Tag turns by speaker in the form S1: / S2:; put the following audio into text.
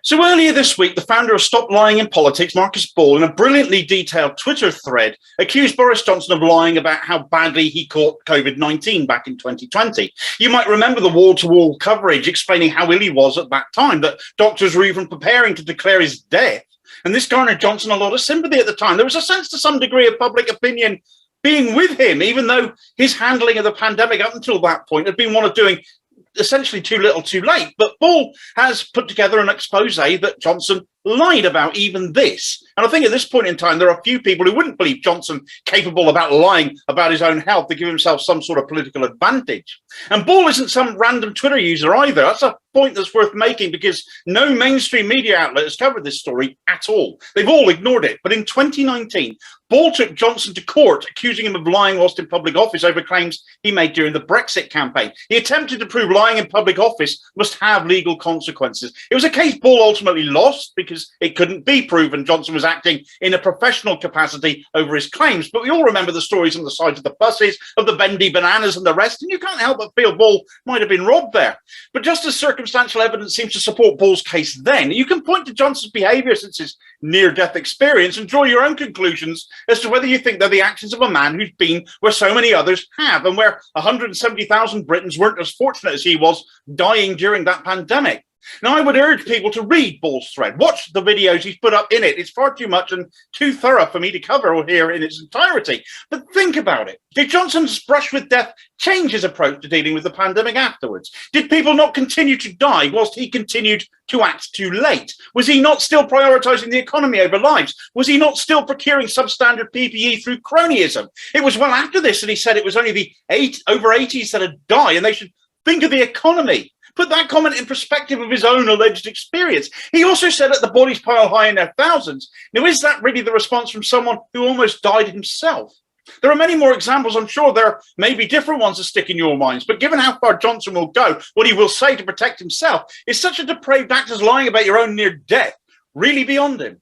S1: So earlier this week, the founder of Stop Lying in Politics, Marcus Ball, in a brilliantly detailed Twitter thread, accused Boris Johnson of lying about how badly he caught COVID-19 back in 2020. You might remember the wall-to-wall coverage explaining how ill he was at that time, that doctors were even preparing to declare his death. And this garnered Johnson a lot of sympathy at the time. There was a sense to some degree of public opinion being with him, even though his handling of the pandemic up until that point had been one of doing essentially too little too late. But Ball has put together an expose that Johnson lied about even this. And I think at this point in time, there are a few people who wouldn't believe Johnson capable about lying about his own health to give himself some sort of political advantage. And Ball isn't some random Twitter user either. That's a point that's worth making because no mainstream media outlet has covered this story at all. They've all ignored it. But in 2019, Ball took Johnson to court, accusing him of lying whilst in public office over claims he made during the Brexit campaign. He attempted to prove lying in public office must have legal consequences. It was a case Ball ultimately lost because it couldn't be proven Johnson was acting in a professional capacity over his claims. But we all remember the stories on the sides of the buses, of the bendy bananas and the rest, and you can't help but feel Ball might have been robbed there. But just as circumstantial evidence seems to support Ball's case then, you can point to Johnson's behaviour since his near-death experience and draw your own conclusions as to whether you think they're the actions of a man who's been where so many others have, and where 170,000 Britons weren't as fortunate as he was dying during that pandemic. Now, I would urge people to read Ball's thread. Watch the videos he's put up in it. It's far too much and too thorough for me to cover here in its entirety. But think about it. Did Johnson's brush with death change his approach to dealing with the pandemic afterwards? Did people not continue to die whilst he continued to act too late? Was he not still prioritising the economy over lives? Was he not still procuring substandard PPE through cronyism? It was well after this that he said it was only the over 80s that had died and they should think of the economy. Put that comment in perspective of his own alleged experience. He also said that the bodies pile high in their thousands. Now, is that really the response from someone who almost died himself? There are many more examples. I'm sure there may be different ones that stick in your minds. But given how far Johnson will go, what he will say to protect himself, is such a depraved act as lying about your own near death really beyond him?